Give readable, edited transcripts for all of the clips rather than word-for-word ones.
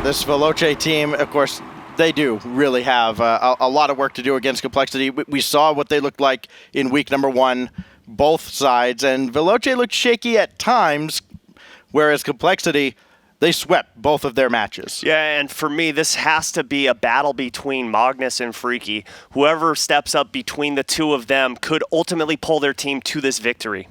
This Veloce team, of course, they do really have a lot of work to do against Complexity. We saw what they looked like in week number 1, both sides, and Veloce looked shaky at times, whereas Complexity, they swept both of their matches. Yeah, and for me, this has to be a battle between Magnus and Freaky. Whoever steps up between the two of them could ultimately pull their team to this victory.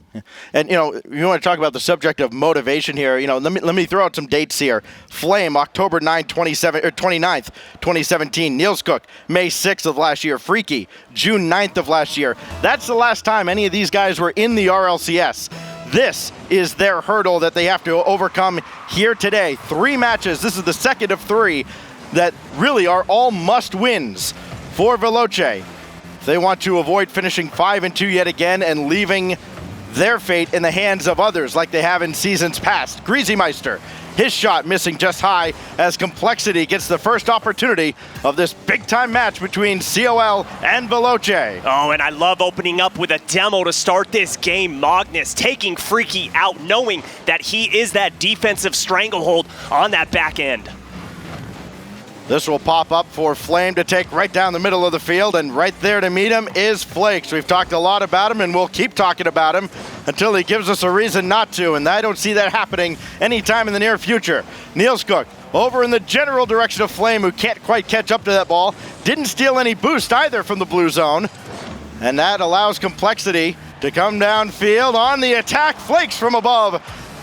And, you know, you want to talk about the subject of motivation here. You know, let me throw out some dates here. Flame, October 29th, 2017. Niels Cook, May 6th of last year. Freaky, June 9th of last year. That's the last time any of these guys were in the RLCS. This is their hurdle that they have to overcome here today. 3 matches. This is the second of 3 that really are all must-wins for Veloce. They want to avoid finishing 5-2 yet again and leaving their fate in the hands of others like they have in seasons past. Greasymeister, his shot missing just high as Complexity gets the first opportunity of this big-time match between COL and Veloce. Oh, and I love opening up with a demo to start this game. Magnus taking Freaky out, knowing that he is that defensive stranglehold on that back end. This will pop up for Flame to take right down the middle of the field, and right there to meet him is Flakes. We've talked a lot about him, and we'll keep talking about him until he gives us a reason not to, and I don't see that happening anytime in the near future. Niels Cook over in the general direction of Flame, who can't quite catch up to that ball. Didn't steal any boost either from the blue zone, and that allows Complexity to come downfield on the attack. Flakes from above.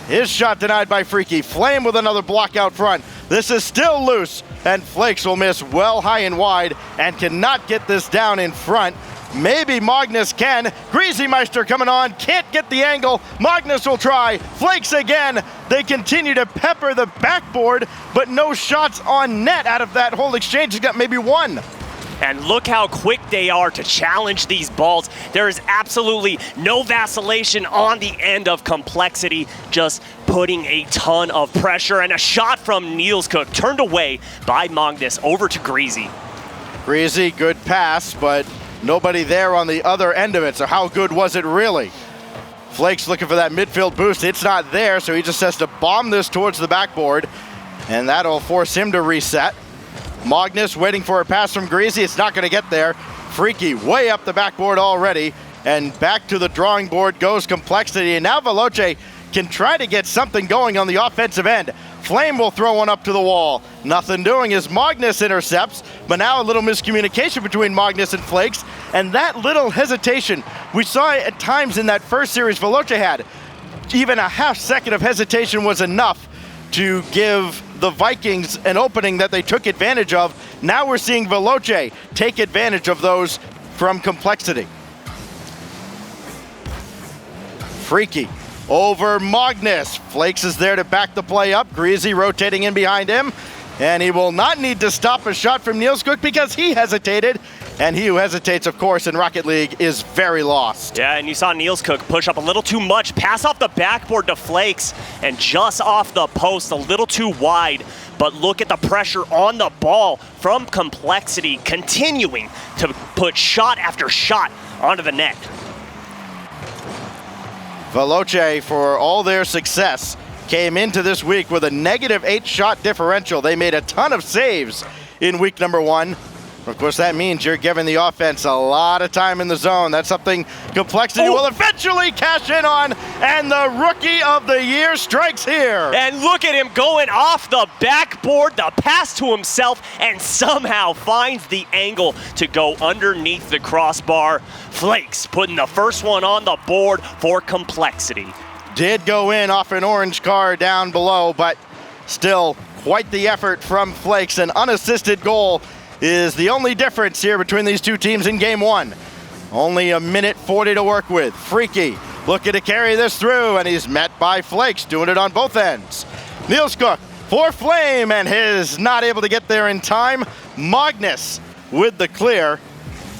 His shot denied by Freaky. Flame with another block out front. This is still loose, and Flakes will miss well high and wide and cannot get this down in front. Maybe Magnus can. Greasymeister coming on, can't get the angle. Magnus will try. Flakes again. They continue to pepper the backboard, but no shots on net out of that whole exchange. He's got maybe 1. And look how quick they are to challenge these balls. There is absolutely no vacillation on the end of Complexity, just putting a ton of pressure. And a shot from Niels Cook turned away by Magnus over to Greasy. Greasy, good pass, but nobody there on the other end of it. So how good was it really? Flakes looking for that midfield boost. It's not there, so he just has to bomb this towards the backboard, and that'll force him to reset. Magnus waiting for a pass from Greasy. It's not going to get there. Freaky way up the backboard already. And back to the drawing board goes Complexity. And now Veloce can try to get something going on the offensive end. Flame will throw one up to the wall. Nothing doing as Magnus intercepts. But now a little miscommunication between Magnus and Flakes. And that little hesitation we saw at times in that first series Veloce had. Even a half second of hesitation was enough to give the Vikings an opening that they took advantage of. Now we're seeing Veloce take advantage of those from Complexity. Freaky over Magnus. Flakes is there to back the play up. Greasy rotating in behind him. And he will not need to stop a shot from Niels Cook because he hesitated. And he who hesitates, of course, in Rocket League is very lost. Yeah, and you saw Niels Cook push up a little too much, pass off the backboard to Flakes, and just off the post, a little too wide. But look at the pressure on the ball from Complexity, continuing to put shot after shot onto the net. Veloce, for all their success, came into this week with a -8 shot differential. They made a ton of saves in week number 1. Of course, that means you're giving the offense a lot of time in the zone. That's something Complexity will eventually cash in on, and the Rookie of the Year strikes here. And look at him going off the backboard, the pass to himself, and somehow finds the angle to go underneath the crossbar. Flakes putting the first one on the board for Complexity. Did go in off an orange car down below, but still quite the effort from Flakes. An unassisted goal is the only difference here between these two teams in game 1. Only a minute 40 to work with. Freaky looking to carry this through, and he's met by Flakes, doing it on both ends. Niels Cook for Flame, and his not able to get there in time. Magnus with the clear.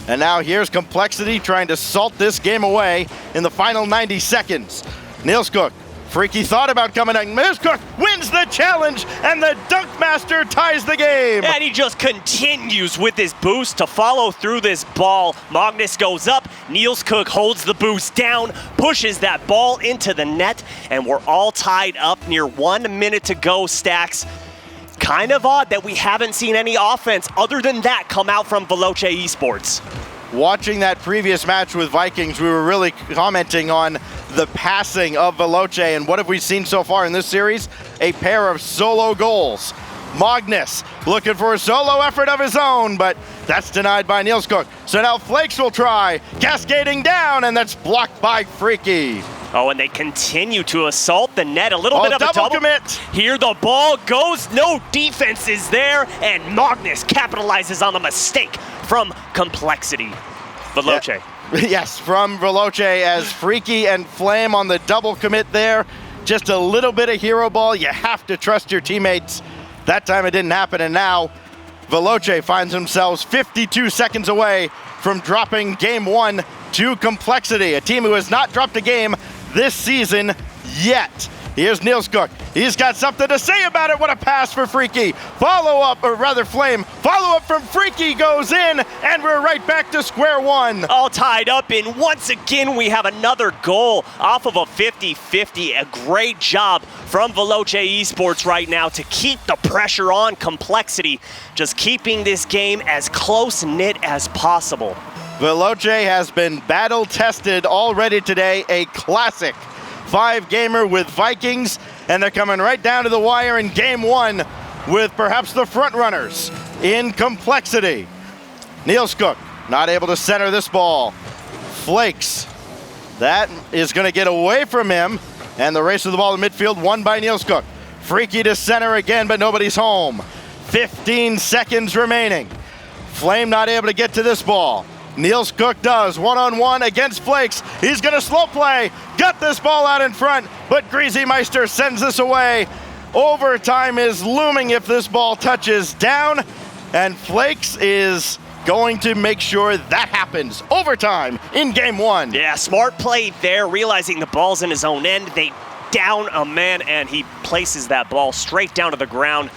And now here's Complexity trying to salt this game away in the final 90 seconds. Niels Cook, Freaky thought about coming in. Niels Cook wins the challenge, and the Dunk Master ties the game. And he just continues with his boost to follow through this ball. Magnus goes up, Niels Cook holds the boost down, pushes that ball into the net, and we're all tied up near 1 minute to go, Stacks. kind of odd that we haven't seen any offense other than that come out from Veloce Esports. Watching that previous match with Vikings, we were really commenting on the passing of Veloce, and what have we seen so far in this series? A pair of solo goals. Magnus looking for a solo effort of his own, but that's denied by Niels Cook. So now Flakes will try, cascading down, and that's blocked by Freaky. Oh, and they continue to assault the net. A little bit of a double commit. Here the ball goes. No defense is there, and Magnus capitalizes on the mistake from Complexity. Veloce. Yeah. Yes, from Veloce as Freaky and Flame on the double commit there. Just a little bit of hero ball. You have to trust your teammates. That time it didn't happen, and now Veloce finds themselves 52 seconds away from dropping game one to Complexity, a team who has not dropped a game this season yet. Here's Niels Cook. He's got something to say about it. What a pass for Freaky. Follow up, or rather Flame. Follow up from Freaky goes in, and we're right back to square one. All tied up, and once again we have another goal off of a 50-50. A great job from Veloce Esports right now to keep the pressure on Complexity, just keeping this game as close-knit as possible. Veloce has been battle-tested already today, a classic 5-gamer with Vikings, and they're coming right down to the wire in game one with perhaps the front runners in Complexity. Niels Cook not able to center this ball. Flakes, that is going to get away from him, and the race of the ball in midfield won by Niels Cook. Freaky to center again, but nobody's home. 15 seconds remaining. Flame not able to get to this ball. Niels Cook does, one-on-one against Flakes. He's gonna slow play, got this ball out in front, but Greasy Meister sends this away. Overtime is looming if this ball touches down, and Flakes is going to make sure that happens. Overtime in game one. Yeah, smart play there, realizing the ball's in his own end. They down a man, and he places that ball straight down to the ground.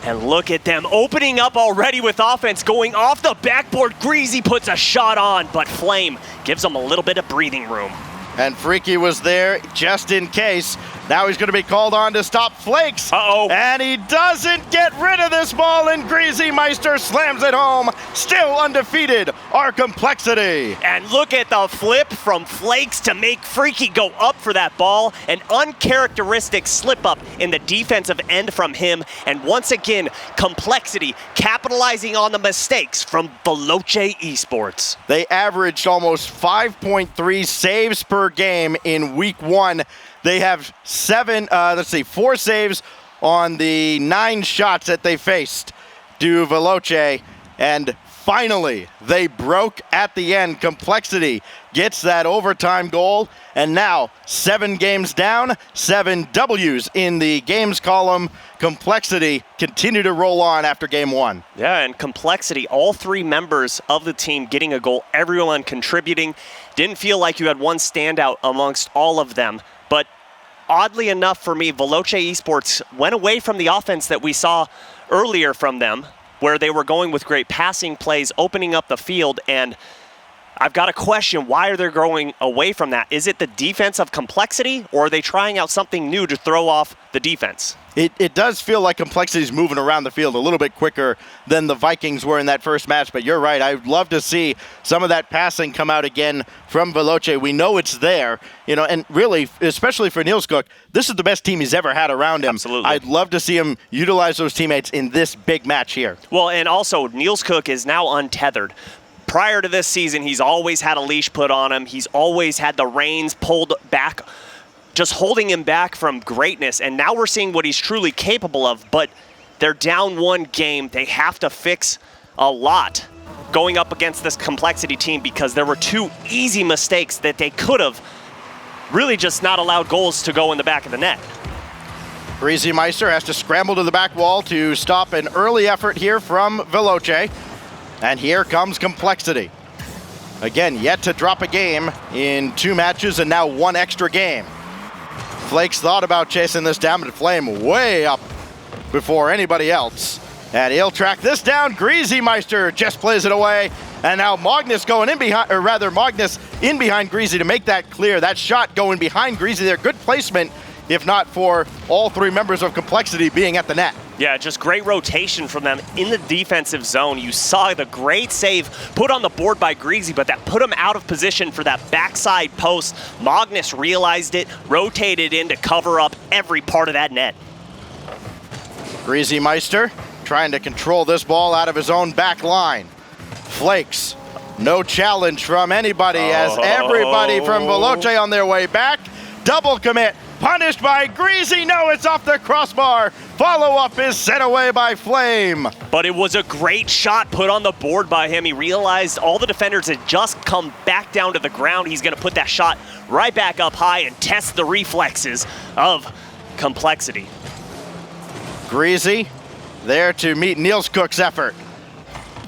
And look at them opening up already with offense going off the backboard. Greasy puts a shot on, but Flame gives them a little bit of breathing room. And Freaky was there just in case. Now he's going to be called on to stop Flakes. Uh-oh. And he doesn't get rid of this ball, and Greasy Meister slams it home. Still undefeated, our Complexity. And look at the flip from Flakes to make Freaky go up for that ball. An uncharacteristic slip up in the defensive end from him. And once again, Complexity capitalizing on the mistakes from Veloce Esports. They averaged almost 5.3 saves per game in week one. They have 4 saves on the 9 shots that they faced to Veloce, and finally they broke at the end. Complexity gets that overtime goal, and now 7 games down, 7 W's in the games column. Complexity continue to roll on after game one. Yeah, and Complexity, all 3 members of the team getting a goal, everyone contributing. Didn't feel like you had one standout amongst all of them. But oddly enough for me, Veloce Esports went away from the offense that we saw earlier from them, where they were going with great passing plays, opening up the field, and I've got a question. Why are they going away from that? Is it the defense of Complexity, or are they trying out something new to throw off the defense? It does feel like Complexity's moving around the field a little bit quicker than the Vikings were in that first match, but you're right. I'd love to see some of that passing come out again from Veloce. We know it's there, and really, especially for Niels Cook, this is the best team he's ever had around him. Absolutely. I'd love to see him utilize those teammates in this big match here. Well, and also, Niels Cook is now untethered. Prior to this season, he's always had a leash put on him. He's always had the reins pulled back, just holding him back from greatness. And now we're seeing what he's truly capable of, but they're down 1 game. They have to fix a lot going up against this Complexity team because there were 2 easy mistakes that they could have really just not allowed goals to go in the back of the net. Greasy Meister has to scramble to the back wall to stop an early effort here from Veloce. And here comes Complexity. Again, yet to drop a game in 2 matches and now 1 extra game. Flakes thought about chasing this down, but Flame way up before anybody else. And he'll track this down. Greasy Meister just plays it away. And now Magnus going in behind, or rather Magnus in behind Greasy to make that clear. That shot going behind Greasy there. Good placement, if not for all 3 members of Complexity being at the net. Yeah, just great rotation from them in the defensive zone. You saw the great save put on the board by Greasy, but that put him out of position for that backside post. Magnus realized it, rotated in to cover up every part of that net. Greasy Meister trying to control this ball out of his own back line. Flakes, no challenge from anybody as everybody from Veloce on their way back. Double commit, punished by Greasy. No, it's off the crossbar. Follow-up is sent away by Flame. But it was a great shot put on the board by him. He realized all the defenders had just come back down to the ground. He's going to put that shot right back up high and test the reflexes of Complexity. Greasy there to meet Niels Cook's effort.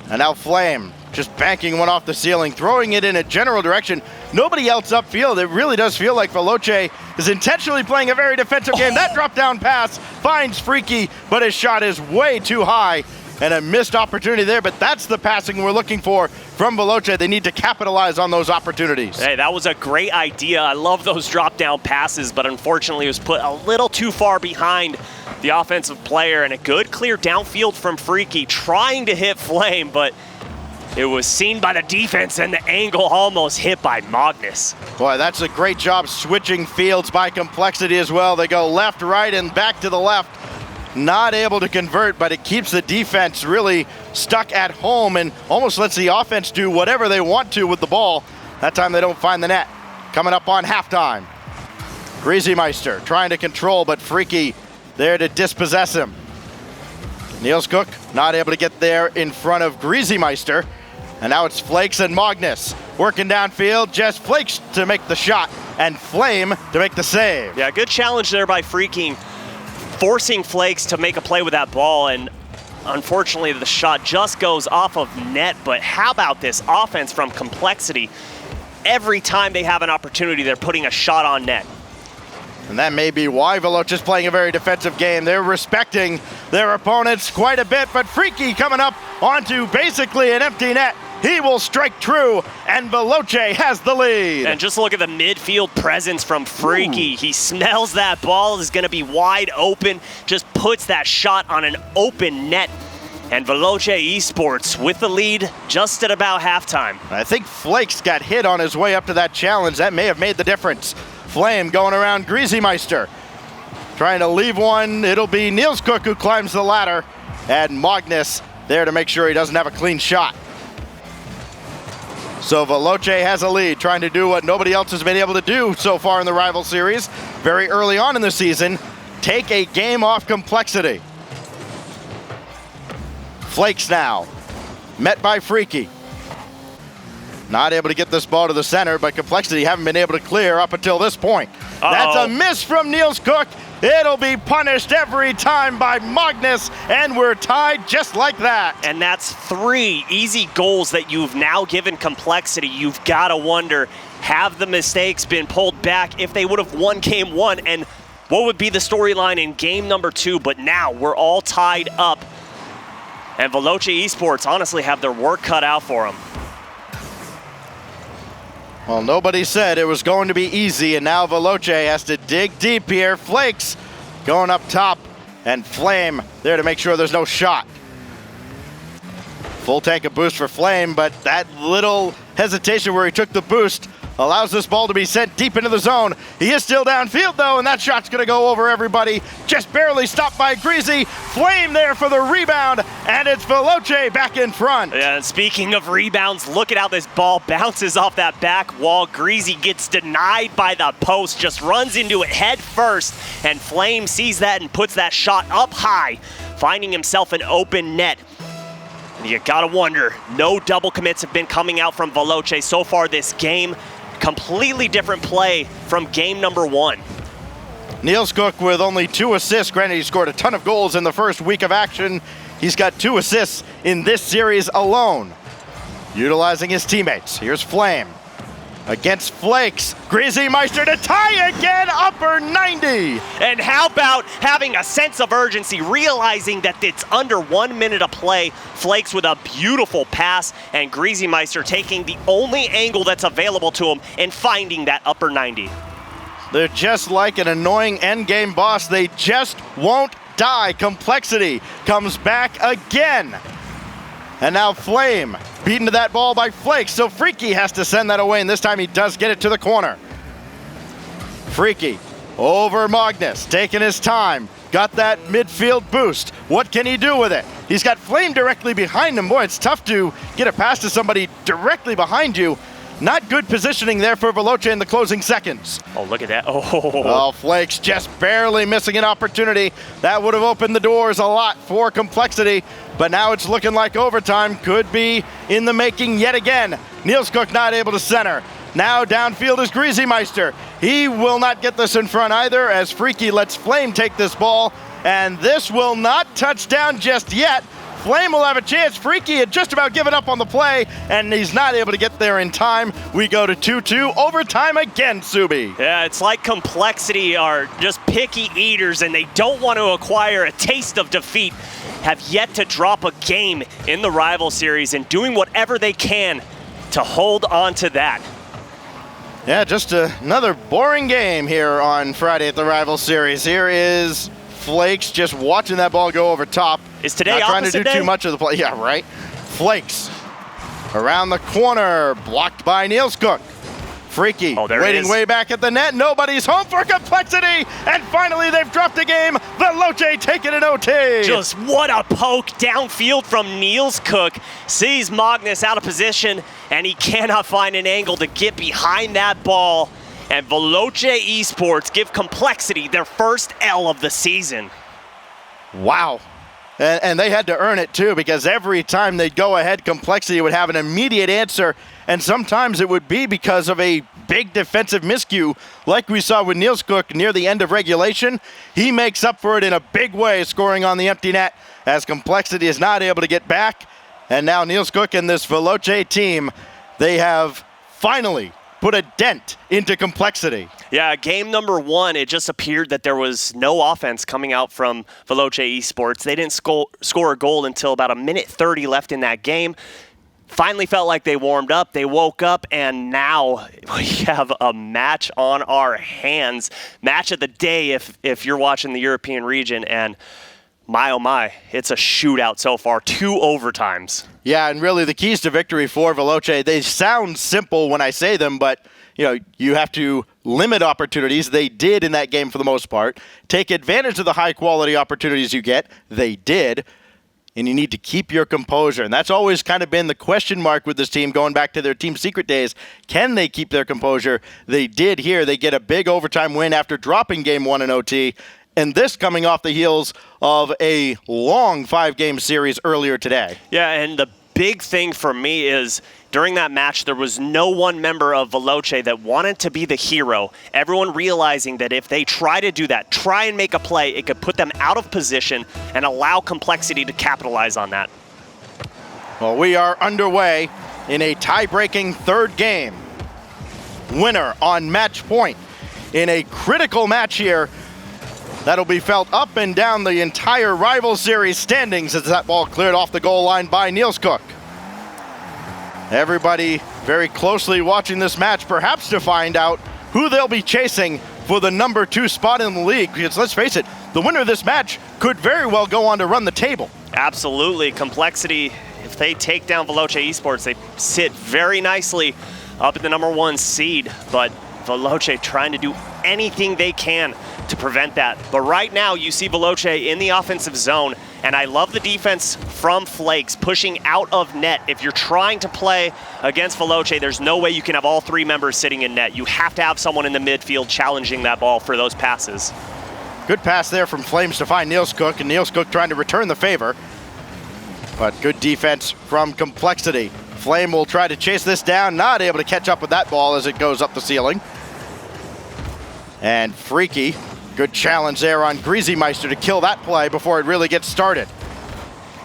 And now Flame just banking one off the ceiling, throwing it in a general direction. Nobody else upfield. It really does feel like Veloce is intentionally playing a very defensive game. That drop-down pass finds Freaky, but his shot is way too high. And a missed opportunity there, but that's the passing we're looking for from Veloce. They need to capitalize on those opportunities. Hey, that was a great idea. I love those drop-down passes, but unfortunately it was put a little too far behind the offensive player, and a good clear downfield from Freaky, trying to hit Flame, but it was seen by the defense, and the angle almost hit by Magnus. Boy, that's a great job switching fields by Complexity as well. They go left, right, and back to the left. Not able to convert, but it keeps the defense really stuck at home and almost lets the offense do whatever they want to with the ball. That time they don't find the net. Coming up on halftime. Greasy Meister trying to control, but Freaky there to dispossess him. Niels Cook not able to get there in front of Greasy Meister. And now it's Flakes and Magnus working downfield. Just Flakes to make the shot and Flame to make the save. Yeah, good challenge there by Freaking, forcing Flakes to make a play with that ball, and unfortunately the shot just goes off of net. But how about this offense from Complexity? Every time they have an opportunity, they're putting a shot on net. And that may be why Veloce is playing a very defensive game. They're respecting their opponents quite a bit, but Freaky coming up onto basically an empty net. He will strike true, and Veloce has the lead. And just look at the midfield presence from Freaky. He smells that ball is going to be wide open, just puts that shot on an open net. And Veloce Esports with the lead just at about halftime. I think Flakes got hit on his way up to that challenge. That may have made the difference. Flame going around Greasy Meister, trying to leave one. It'll be Niels Cook who climbs the ladder, and Magnus there to make sure he doesn't have a clean shot. So Veloce has a lead, trying to do what nobody else has been able to do so far in the rival series. Very early on in the season, take a game off Complexity. Flakes now, met by Freaky. Not able to get this ball to the center, but Complexity haven't been able to clear up until this point. That's a miss from Niels Cook. It'll be punished every time by Magnus, and we're tied just like that. And that's 3 easy goals that you've now given Complexity. You've got to wonder, have the mistakes been pulled back if they would have won game 1? And what would be the storyline in game number 2? But now we're all tied up. And Veloce Esports honestly have their work cut out for them. Well, nobody said it was going to be easy, and now Veloce has to dig deep here. Flakes going up top, and Flame there to make sure there's no shot. Full tank of boost for Flame, but that little hesitation where he took the boost allows this ball to be sent deep into the zone. He is still downfield, though, and that shot's going to go over everybody. Just barely stopped by Greasy. Flame there for the rebound, and it's Veloce back in front. Yeah, and speaking of rebounds, look at how this ball bounces off that back wall. Greasy gets denied by the post, just runs into it head first, and Flame sees that and puts that shot up high, finding himself an open net. And you gotta wonder, no double commits have been coming out from Veloce so far this game. Completely different play from game number 1. Niels Cook with only 2 assists. Granted, he scored a ton of goals in the first week of action. He's got 2 assists in this series alone. Utilizing his teammates. Here's Flame against Flakes. Greasy Meister to tie again, upper 90. And how about having a sense of urgency, realizing that it's under 1 minute of play. Flakes with a beautiful pass, and Greasy Meister taking the only angle that's available to him and finding that upper 90. They're just like an annoying endgame boss. They just won't die. Complexity comes back again. And now Flame beaten to that ball by Flakes, so Freaky has to send that away, and this time he does get it to the corner. Freaky over Magnus, taking his time. Got that midfield boost. What can he do with it? He's got Flame directly behind him. Boy, it's tough to get a pass to somebody directly behind you. Not good positioning there for Veloce in the closing seconds. Oh, look at that. Oh, Flakes just barely missing an opportunity. That would have opened the doors a lot for Complexity, but now it's looking like overtime could be in the making yet again. Niels Cook not able to center. Now downfield is Greasymeister. He will not get this in front either as Freaky lets Flame take this ball, and this will not touch down just yet. Flame will have a chance. Freaky had just about given up on the play, and he's not able to get there in time. We go to 2-2, overtime again, Subi. Yeah, it's like Complexity are just picky eaters, and they don't want to acquire a taste of defeat. Have yet to drop a game in the rival series and doing whatever they can to hold on to that. Yeah, just another boring game here on Friday at the rival series. Here is Flakes just watching that ball go over top. Is today not trying to opposite do day? too much of the play. Yeah, right. Flakes around the corner, blocked by Niels Cook. Freaky waiting way back at the net. Nobody's home for Complexity, and finally they've dropped the game. Veloce taking an OT. Just what a poke downfield from Niels Cook. Sees Magnus out of position, and he cannot find an angle to get behind that ball. And Veloce Esports give Complexity their first L of the season. Wow. And they had to earn it too, because every time they'd go ahead, Complexity would have an immediate answer, and sometimes it would be because of a big defensive miscue, like we saw with Niels Cook near the end of regulation. He makes up for it in a big way, scoring on the empty net, as Complexity is not able to get back. And now Niels Cook and this Veloce team, they have finally put a dent into Complexity. Yeah, game number one, it just appeared that there was no offense coming out from Veloce Esports. They didn't score a goal until about 1:30 left in that game. Finally felt like they warmed up, they woke up, and now we have a match on our hands. Match of the day if you're watching the European region, and my oh my, it's a shootout so far, 2 overtimes. Yeah, and really the keys to victory for Veloce, they sound simple when I say them, but you have to limit opportunities. They did in that game for the most part. Take advantage of the high quality opportunities you get. They did. And you need to keep your composure. And that's always kind of been the question mark with this team going back to their team secret days. Can they keep their composure? They did here. They get a big overtime win after dropping game 1 in OT. And this coming off the heels of a long 5-game series earlier today. Yeah, and the big thing for me is during that match, there was no one member of Veloce that wanted to be the hero. Everyone realizing that if they try to do that, try and make a play, it could put them out of position and allow Complexity to capitalize on that. Well, we are underway in a tie-breaking third game. Winner on match point in a critical match here. That'll be felt up and down the entire rival series standings as that ball cleared off the goal line by Niels Cook. Everybody very closely watching this match, perhaps to find out who they'll be chasing for the number 2 spot in the league. Because let's face it, the winner of this match could very well go on to run the table. Absolutely. Complexity, if they take down Veloce Esports, they sit very nicely up at the number 1 seed. But Veloce trying to do anything they can to prevent that. But right now, you see Veloce in the offensive zone, and I love the defense from Flakes pushing out of net. If you're trying to play against Veloce, there's no way you can have all 3 members sitting in net. You have to have someone in the midfield challenging that ball for those passes. Good pass there from Flames to find Niels Cook, and Niels Cook trying to return the favor. But good defense from Complexity. Flame will try to chase this down, not able to catch up with that ball as it goes up the ceiling. And Freaky, good challenge there on Greasymeister to kill that play before it really gets started.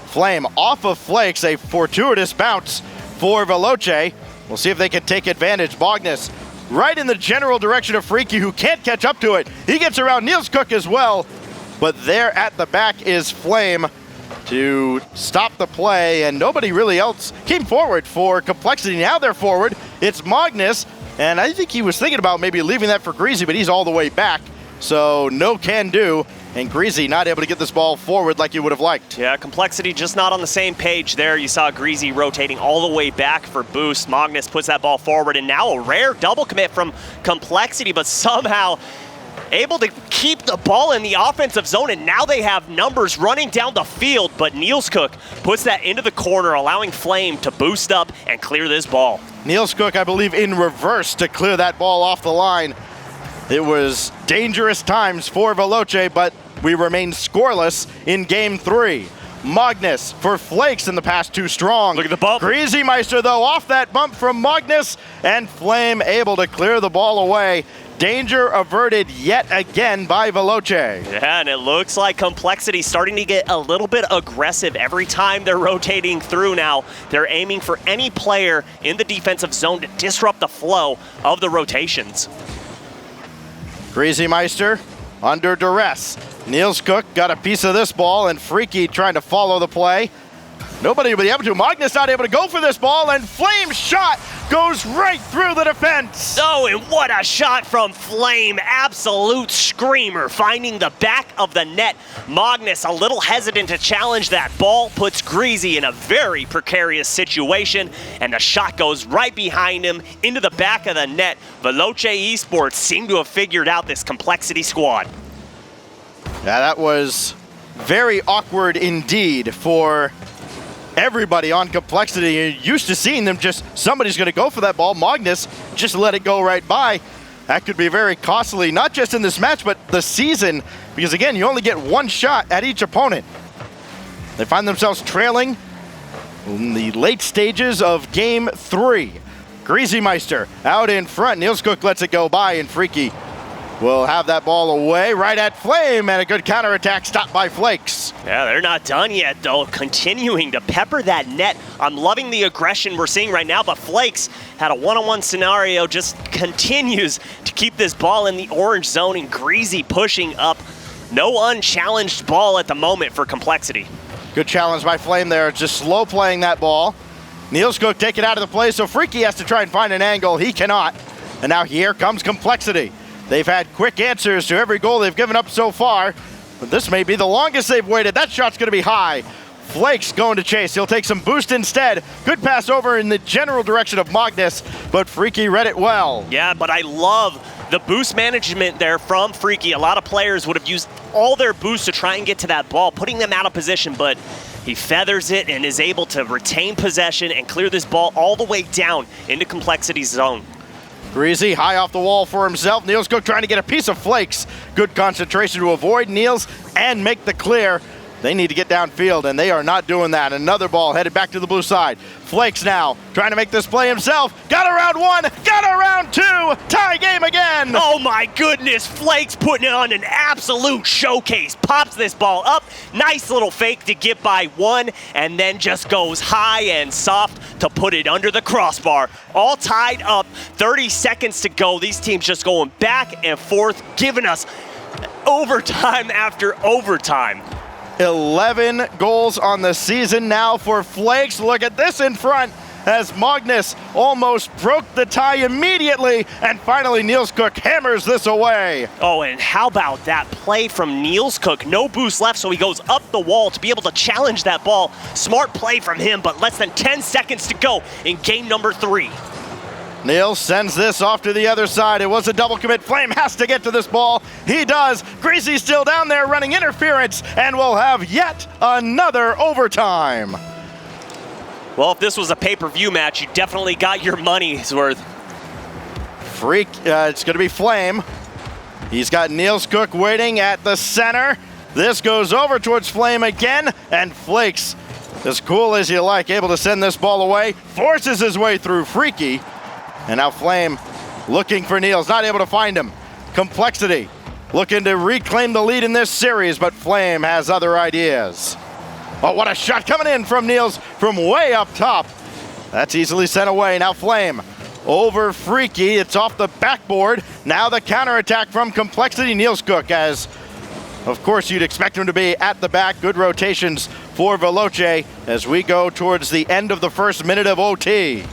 Flame off of Flakes, a fortuitous bounce for Veloce. We'll see if they can take advantage. Magnus right in the general direction of Freaky, who can't catch up to it. He gets around Niels Cook as well, but there at the back is Flame to stop the play, and nobody really else came forward for Complexity. Now they're forward. It's Magnus, and I think he was thinking about maybe leaving that for Greasy, but he's all the way back. So no can do and Greasy not able to get this ball forward like you would have liked. Yeah, Complexity just not on the same page there. You saw Greasy rotating all the way back for boost. Magnus puts that ball forward, and now a rare double commit from Complexity, but somehow able to keep the ball in the offensive zone, and now they have numbers running down the field, but Niels Cook puts that into the corner, allowing Flame to boost up and clear this ball. Niels Cook, I believe, in reverse to clear that ball off the line. It was dangerous times for Veloce, but we remain scoreless in game 3. Magnus for Flakes in the pass too strong. Look at the bump. Greasy Meister, though, off that bump from Magnus, and Flame able to clear the ball away. Danger averted yet again by Veloce. Yeah, and it looks like Complexity starting to get a little bit aggressive every time they're rotating through now. They're aiming for any player in the defensive zone to disrupt the flow of the rotations. Greasy Meister under duress. Niels Cook got a piece of this ball, and Freaky trying to follow the play. Nobody will be able to. Magnus not able to go for this ball, and Flame's shot goes right through the defense. Oh, and what a shot from Flame. Absolute screamer, finding the back of the net. Magnus a little hesitant to challenge that ball, puts Greasy in a very precarious situation, and the shot goes right behind him into the back of the net. Veloce Esports seem to have figured out this Complexity squad. Yeah, that was very awkward indeed for everybody on Complexity. You're used to seeing them just, somebody's going to go for that ball. Magnus just let it go right by. That could be very costly, not just in this match, but the season, because again, you only get one shot at each opponent. They find themselves trailing in the late stages of game 3. Greasy Meister out in front. Niels Cook lets it go by, and Freaky will have that ball away right at Flame, and a good counterattack stopped by Flakes. Yeah, they're not done yet, though, continuing to pepper that net. I'm loving the aggression we're seeing right now, but Flakes had a one-on-one scenario, just continues to keep this ball in the orange zone, and Greasy pushing up. No unchallenged ball at the moment for Complexity. Good challenge by Flame there, just slow playing that ball. Niels Cook take it out of the play, so Freaky has to try and find an angle. He cannot. And now here comes Complexity. They've had quick answers to every goal they've given up so far, but this may be the longest they've waited. That shot's going to be high. Flakes going to chase. He'll take some boost instead. Good pass over in the general direction of Magnus, but Freaky read it well. Yeah, but I love the boost management there from Freaky. A lot of players would have used all their boosts to try and get to that ball, putting them out of position, but he feathers it and is able to retain possession and clear this ball all the way down into Complexity's zone. Greasy high off the wall for himself. Niels Cook trying to get a piece of Flakes. Good concentration to avoid Niels and make the clear. They need to get downfield, and they are not doing that. Another ball headed back to the blue side. Flakes now trying to make this play himself. Got around 1, got around 2. Tie game again. Oh my goodness, Flakes putting it on an absolute showcase. Pops this ball up. Nice little fake to get by 1, and then just goes high and soft to put it under the crossbar. All tied up, 30 seconds to go. These teams just going back and forth, giving us overtime after overtime. 11 goals on the season now for Flakes. Look at this in front as Magnus almost broke the tie immediately, and finally Niels Cook hammers this away. Oh, and how about that play from Niels Cook? No boost left, so he goes up the wall to be able to challenge that ball. Smart play from him, but less than 10 seconds to go in game number 3. Niels sends this off to the other side. It was a double commit. Flame has to get to this ball. He does. Greasy's still down there running interference, and we'll have yet another overtime. Well, if this was a pay-per-view match, you definitely got your money's worth. It's going to be Flame. He's got Niels Cook waiting at the center. This goes over towards Flame again, and Flakes, as cool as you like, able to send this ball away, forces his way through Freaky. And now Flame looking for Niels, not able to find him. Complexity looking to reclaim the lead in this series, but Flame has other ideas. Oh, what a shot coming in from Niels from way up top. That's easily sent away. Now Flame over Freaky. It's off the backboard. Now the counterattack from Complexity. Niels Cook, as of course you'd expect him to be at the back. Good rotations for Veloce as we go towards the end of the first minute of OT.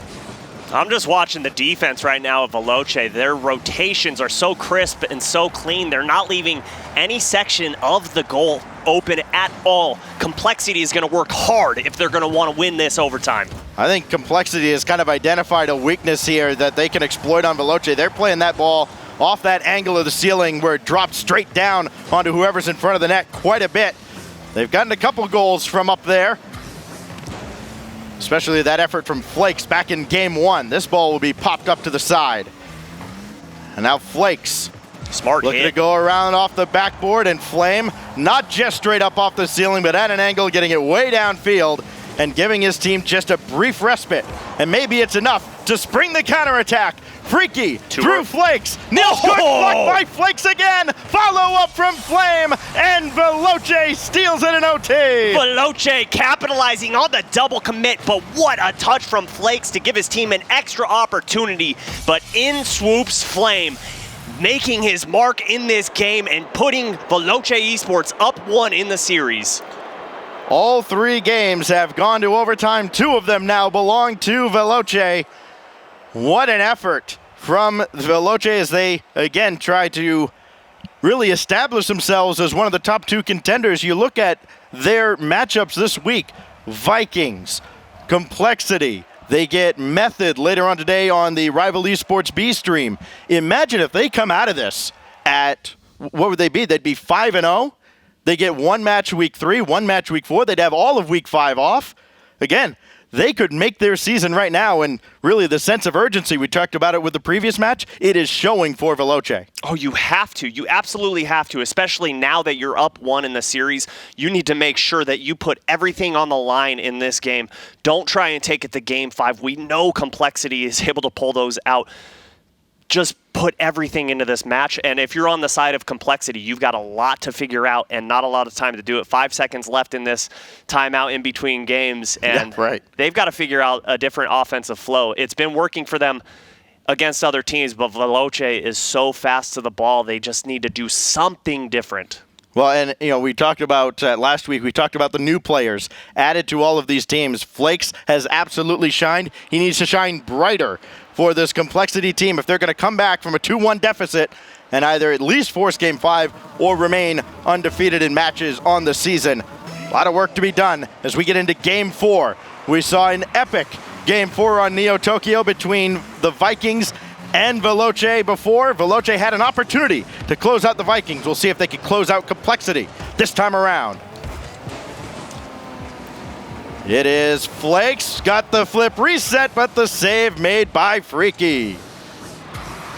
I'm just watching the defense right now of Veloce. Their rotations are so crisp and so clean. They're not leaving any section of the goal open at all. Complexity is going to work hard if they're going to want to win this overtime. I think Complexity has kind of identified a weakness here that they can exploit on Veloce. They're playing that ball off that angle of the ceiling where it dropped straight down onto whoever's in front of the net quite a bit. They've gotten a couple goals from up there, especially that effort from Flakes back in game 1. This ball will be popped up to the side. And now Flakes. Smart looking hit. to go around off the backboard, and Flame, not just straight up off the ceiling, but at an angle, getting it way downfield and giving his team just a brief respite. And maybe it's enough to spring the counterattack. Freaky through Flakes. Niels Cook blocked by Flakes again. Follow up from Flame, and Veloce steals it in OT. Veloce capitalizing on the double commit, but what a touch from Flakes to give his team an extra opportunity. But in swoops Flame, making his mark in this game and putting Veloce Esports up 1 in the series. All 3 games have gone to overtime. 2 of them now belong to Veloce. What an effort from Veloce as they, again, try to really establish themselves as one of the top 2 contenders. You look at their matchups this week, Vikings, Complexity. They get Method later on today on the Rival Esports B stream. Imagine if they come out of this at, what would they be? They'd be 5-0. They get 1 match week 3, 1 match week 4. They'd have all of week 5 off. Again, they could make their season right now, and really the sense of urgency, we talked about it with the previous match, it is showing for Veloce. Oh, you have to. You absolutely have to, especially now that you're up 1 in the series. You need to make sure that you put everything on the line in this game. Don't try and take it to game 5. We know Complexity is able to pull those out. Just put everything into this match, and if you're on the side of Complexity, you've got a lot to figure out and not a lot of time to do it. 5 seconds left in this timeout in between games, and they've got to figure out a different offensive flow. It's been working for them against other teams, but Veloce is so fast to the ball, they just need to do something different. Well, and we talked about last week, we talked about the new players added to all of these teams. Flakes has absolutely shined. He needs to shine brighter for this Complexity team if they're going to come back from a 2-1 deficit and either at least force game 5 or remain undefeated in matches on the season. A lot of work to be done as we get into game 4. We saw an epic game 4 on Neo Tokyo between the Vikings and Veloce before. Veloce had an opportunity to close out the Vikings. We'll see if they can close out Complexity this time around. It is Flakes, got the flip reset, but the save made by Freaky.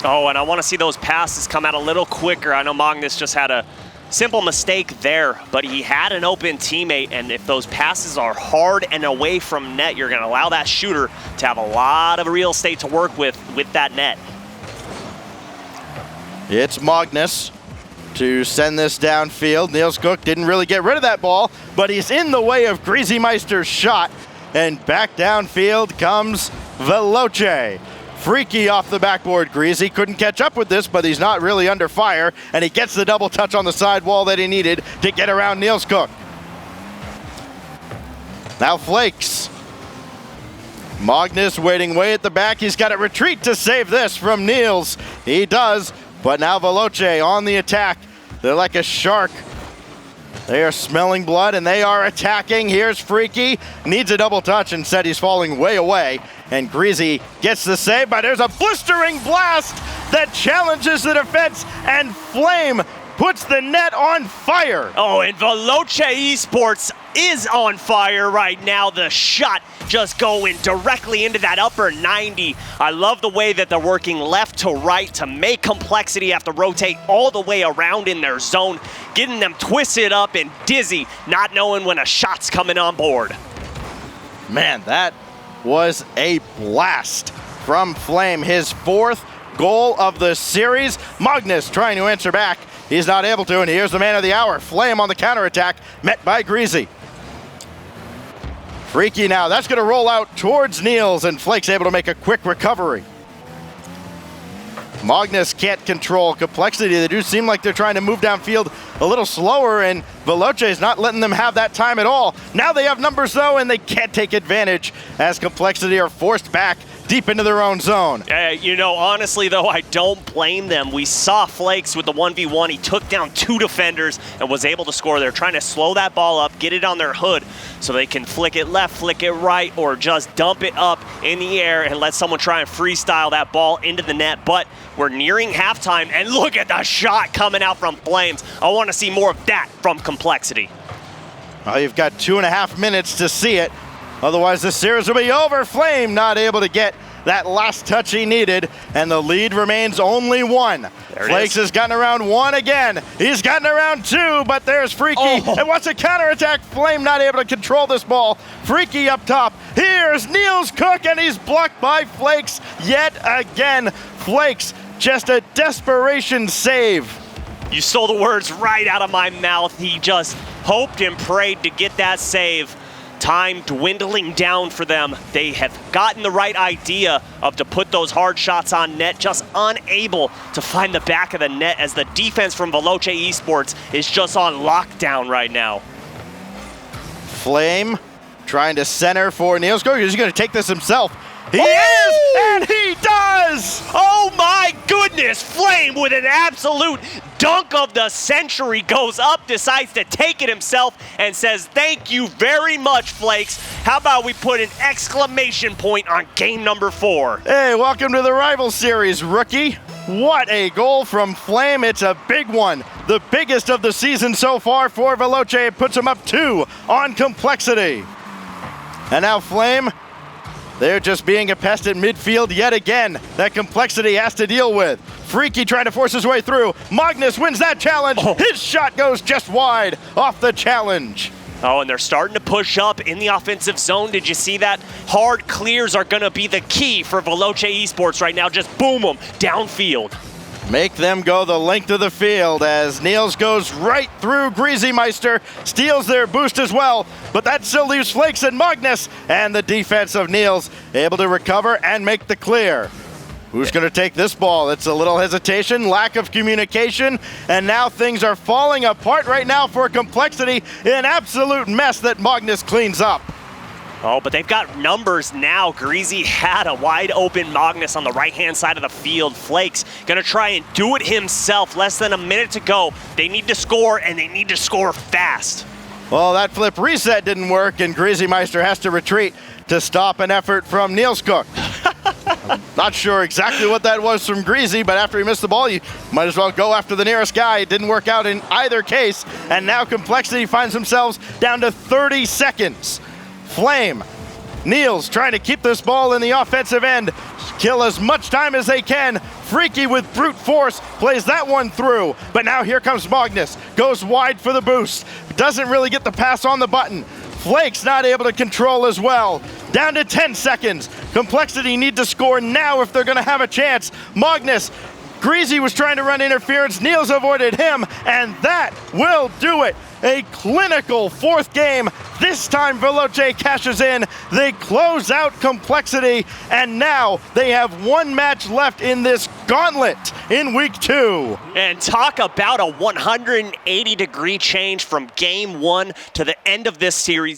Oh, and I want to see those passes come out a little quicker. I know Magnus just had a simple mistake there, but he had an open teammate, and if those passes are hard and away from net, you're going to allow that shooter to have a lot of real estate to work with that net. It's Magnus to send this downfield. Niels Cook didn't really get rid of that ball, but he's in the way of Greasy Meister's shot, and back downfield comes Veloce. Freaky off the backboard. Greasy couldn't catch up with this, but he's not really under fire, and he gets the double touch on the side wall that he needed to get around Niels Cook. Now Flakes. Magnus waiting way at the back. He's got to retreat to save this from Niels. He does, but now Veloce on the attack. They're like a shark. They are smelling blood, and they are attacking. Here's Freaky. Needs a double touch. Instead, he's falling way away. And Greasy gets the save, but there's a blistering blast that challenges the defense, and Flame puts the net on fire. Oh, and Veloce Esports is on fire right now. The shot just going directly into that upper 90. I love the way that they're working left to right to make Complexity have to rotate all the way around in their zone, getting them twisted up and dizzy, not knowing when a shot's coming on board. Man, that was a blast from Flame. His 4th goal of the series. Magnus trying to answer back. He's not able to, and here's the man of the hour. Flame on the counterattack, met by Greasy. Freaky now, that's going to roll out towards Niels, and Flake's able to make a quick recovery. Magnus can't control Complexity. They do seem like they're trying to move downfield a little slower, and Veloce is not letting them have that time at all. Now they have numbers, though, and they can't take advantage as Complexity are forced back deep into their own zone. You know, honestly, though, I don't blame them. We saw Flakes with the 1v1. He took down 2 defenders and was able to score. They're trying to slow that ball up, get it on their hood so they can flick it left, flick it right, or just dump it up in the air and let someone try and freestyle that ball into the net. But we're nearing halftime, and look at the shot coming out from Flames. I want to see more of that from Complexity. Well, you've got 2.5 minutes to see it. Otherwise, the series will be over. Flame not able to get that last touch he needed, and the lead remains only 1. Flakes has gotten around 1 again. He's gotten around 2, but there's Freaky. And what's a counterattack? Flame not able to control this ball. Freaky up top. Here's Niels Cook, and he's blocked by Flakes yet again. Flakes, just a desperation save. You stole the words right out of my mouth. He just hoped and prayed to get that save. Time dwindling down for them. They have gotten the right idea of to put those hard shots on net, just unable to find the back of the net as the defense from Veloce Esports is just on lockdown right now. Flame trying to center for Niels Cook. He's going to take this himself. He is, and he does! Oh my goodness! Flame with an absolute dunk of the century goes up, decides to take it himself, and says, thank you very much, Flakes. How about we put an exclamation point on game number 4? Hey, welcome to the Rival Series, rookie. What a goal from Flame. It's a big one. The biggest of the season so far for Veloce. It puts him up 2 on Complexity. And now Flame, they're just being a pest at midfield yet again. That Complexity has to deal with. Freaky trying to force his way through. Magnus wins that challenge. His shot goes just wide off the challenge. Oh, and they're starting to push up in the offensive zone. Did you see that? Hard clears are going to be the key for Veloce Esports right now. Just boom them downfield. Make them go the length of the field as Niels goes right through Greasy Meister, steals their boost as well, but that still leaves Flakes and Magnus, and the defense of Niels able to recover and make the clear. Who's going to take this ball? It's a little hesitation, lack of communication, and now things are falling apart right now for Complexity, an absolute mess that Magnus cleans up. Oh, but they've got numbers now. Greasy had a wide open Magnus on the right-hand side of the field. Flakes gonna try and do it himself. Less than a minute to go. They need to score, and they need to score fast. Well, that flip reset didn't work, and Greasy Meister has to retreat to stop an effort from Niels Cook. Not sure exactly what that was from Greasy, but after he missed the ball, you might as well go after the nearest guy. It didn't work out in either case, and now Complexity finds themselves down to 30 seconds. Flame, Niels trying to keep this ball in the offensive end, kill as much time as they can. Freaky with brute force plays that one through, but now here comes Magnus, goes wide for the boost, doesn't really get the pass on the button. Flakes not able to control as well. Down to 10 seconds. Complexity need to score now if they're gonna have a chance. Magnus, Greasy was trying to run interference, Niels avoided him, and that will do it. A clinical 4th game. This time Veloce cashes in. They close out Complexity, and now they have 1 match left in this gauntlet in week 2. And talk about a 180-degree change from game 1 to the end of this series.